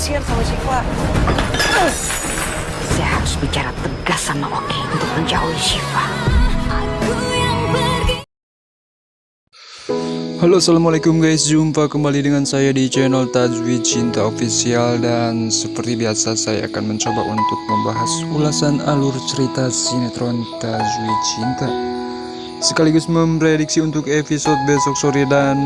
kasihan sama Syifa. Saya harus bicara tegas sama Oki untuk menjauhi Syifa. Halo, assalamualaikum guys, jumpa kembali dengan saya di channel Tajwid Cinta Official. Dan seperti biasa saya akan mencoba untuk membahas ulasan alur cerita sinetron Tajwid Cinta, sekaligus memprediksi untuk episode besok sore. Dan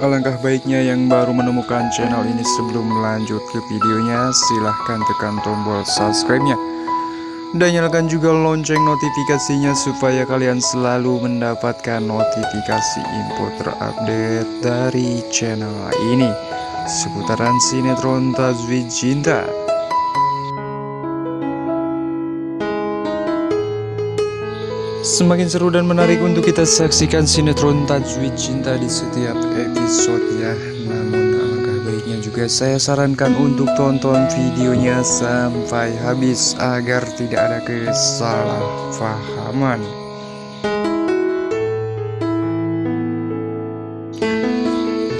alangkah baiknya yang baru menemukan channel ini, sebelum lanjut ke videonya silahkan tekan tombol subscribe-nya dan nyalakan juga lonceng notifikasinya supaya kalian selalu mendapatkan notifikasi info terupdate dari channel ini seputaran sinetron Tajwid Cinta. Semakin seru dan menarik untuk kita saksikan sinetron Tajwid Cinta di setiap episode ya. Namun alangkah baiknya juga saya sarankan untuk tonton videonya sampai habis agar tidak ada kesalahpahaman.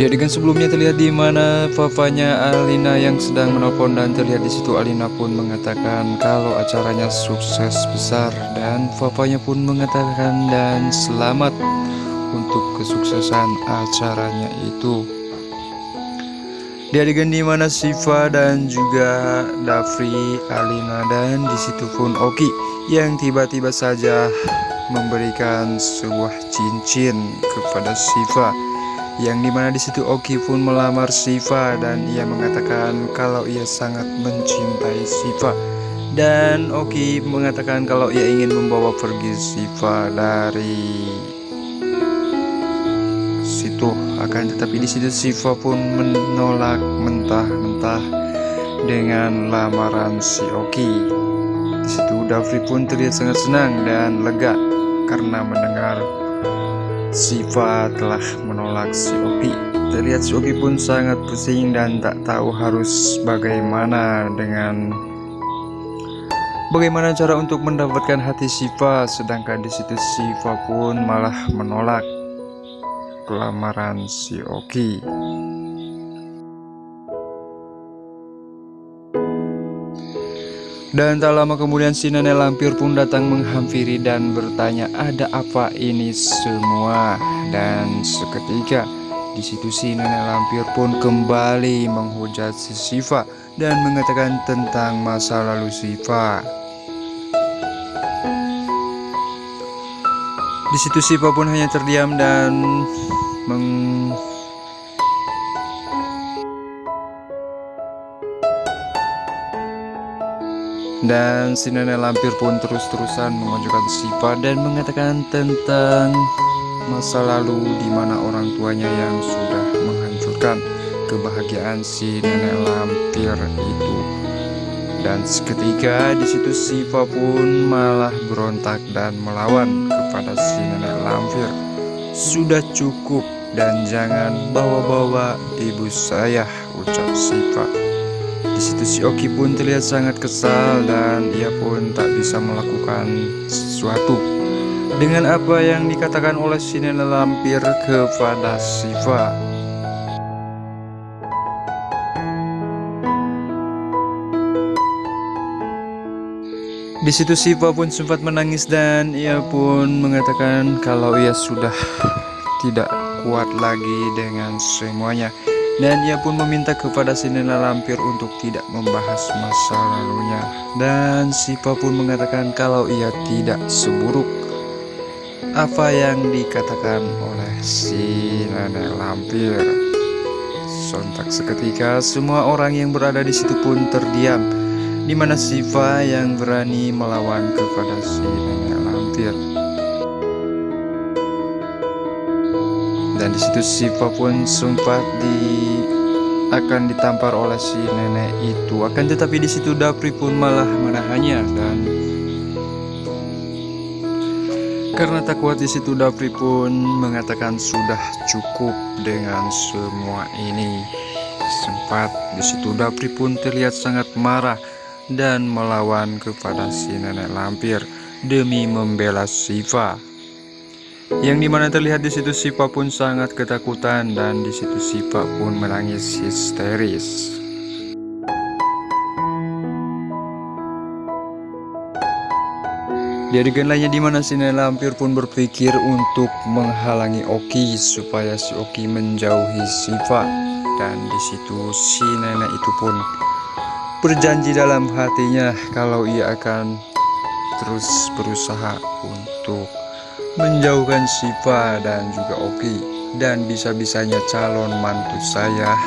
Di adegan sebelumnya terlihat di mana papanya Alina yang sedang menelpon, dan terlihat di situ Alina pun mengatakan kalau acaranya sukses besar, dan papanya pun mengatakan dan selamat untuk kesuksesan acaranya itu. Di adegan di mana Syifa dan juga Dafri, Alina, dan di situ pun Oki yang tiba-tiba saja memberikan sebuah cincin kepada Syifa, yang dimana di situ Oki pun melamar Syifa dan ia mengatakan kalau ia sangat mencintai Syifa, dan Oki mengatakan kalau ia ingin membawa pergi Syifa dari situ. Akan tetapi di situ Syifa pun menolak mentah-mentah dengan lamaran si Oki. Di situ Dafri pun terlihat sangat senang dan lega karena mendengar Syifa telah menolak si Oki. Terlihat si Oki pun sangat pusing dan tak tahu harus bagaimana cara untuk mendapatkan hati Syifa. Sedangkan di situ Syifa pun malah menolak lamaran si Oki. Dan tak lama kemudian si nenek lampir pun datang menghampiri dan bertanya ada apa ini semua. Dan seketika di situ si nenek lampir pun kembali menghujat si Syifa dan mengatakan tentang masa lalu Syifa. Di situ Syifa pun hanya terdiam dan dan si nenek lampir pun terus-terusan mengonjokkan Syifa dan mengatakan tentang masa lalu di mana orang tuanya yang sudah menghancurkan kebahagiaan si nenek lampir itu. Dan seketika di situ Syifa pun malah berontak dan melawan kepada si nenek lampir. Sudah cukup dan jangan bawa-bawa ibu saya, ucap Syifa. Di situ si Oki pun terlihat sangat kesal dan ia pun tak bisa melakukan sesuatu dengan apa yang dikatakan oleh si nenek lampir kepada Syifa. Di situ Syifa pun sempat menangis dan ia pun mengatakan kalau ia sudah tidak kuat lagi dengan semuanya. Dan ia pun meminta kepada si nenek lampir untuk tidak membahas masa lalunya. Dan Syifa pun mengatakan kalau ia tidak seburuk apa yang dikatakan oleh si nenek lampir. Sontak seketika semua orang yang berada di situ pun terdiam, di mana Syifa yang berani melawan kepada si nenek lampir. Dan di situ Syifa pun sempat akan ditampar oleh si nenek itu. Akan tetapi di situ Dafri pun malah menahannya, dan karena tak kuat di situ Dafri pun mengatakan sudah cukup dengan semua ini. Sempat di situ Dafri pun terlihat sangat marah dan melawan kepada si nenek lampir demi membela Syifa. Yang dimana terlihat di situ Syifa pun sangat ketakutan dan di situ Syifa pun menangis histeris. Di adegan lainnya dimana si nenek lampir pun berpikir untuk menghalangi Oki supaya si Oki menjauhi Shiva. Dan disitu si nenek itu pun berjanji dalam hatinya kalau ia akan terus berusaha untuk menjauhkan Shiva dan juga Oki, dan bisa-bisanya calon mantu saya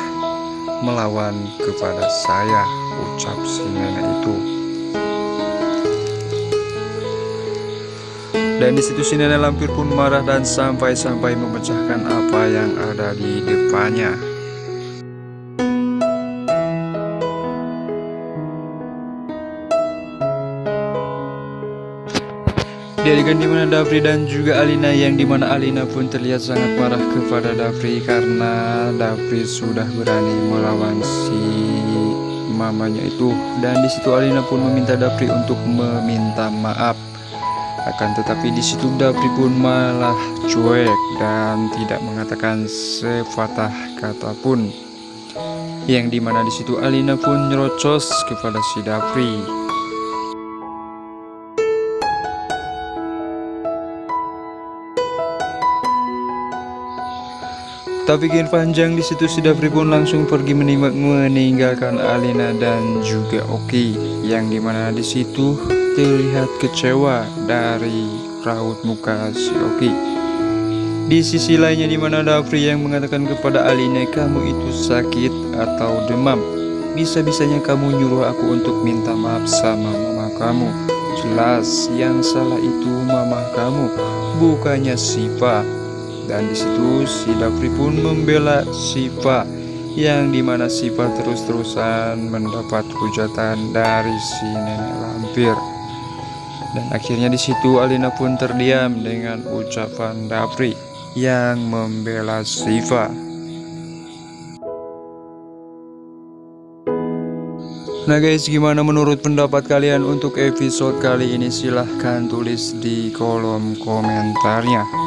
melawan kepada saya, ucap si nenek itu. Dan disitu si nenek lampir pun marah dan sampai-sampai memecahkan apa yang ada di depannya. Di adegan dimana Dafri dan juga Alina, yang dimana Alina pun terlihat sangat marah kepada Dafri karena Dafri sudah berani melawan si mamanya itu. Dan disitu Alina pun meminta Dafri untuk meminta maaf. Akan tetapi disitu Dafri pun malah cuek dan tidak mengatakan sepatah kata pun. Yang dimana disitu Alina pun nyerocos kepada si Dafri. Tak bikin panjang, di situ si Dafri pun langsung pergi meninggalkan Alina dan juga Oki, yang dimana di situ terlihat kecewa dari raut muka si Oki. Di sisi lainnya dimana Dafri yang mengatakan kepada Alina, kamu itu sakit atau demam? Bisa-bisanya kamu nyuruh aku untuk minta maaf sama mama kamu. Jelas yang salah itu mama kamu, bukannya Shiva. Dan disitu si Dafri pun membela Shiva, yang dimana Shiva terus-terusan mendapat hujatan dari si nenek lampir. Dan akhirnya disitu Alina pun terdiam dengan ucapan Dafri yang membela Shiva. Nah guys, gimana menurut pendapat kalian untuk episode kali ini? Silahkan tulis di kolom komentarnya.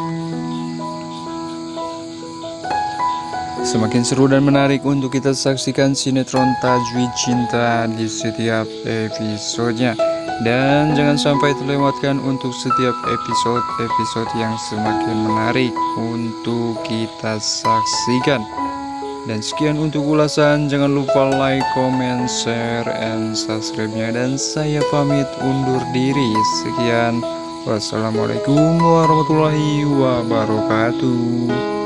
Semakin seru dan menarik untuk kita saksikan sinetron Tajwid Cinta di setiap episodenya. Dan jangan sampai terlewatkan untuk setiap episode yang semakin menarik untuk kita saksikan. Dan sekian untuk ulasan, jangan lupa like, comment, share, and subscribe-nya. Dan saya pamit undur diri. Sekian, wassalamualaikum warahmatullahi wabarakatuh.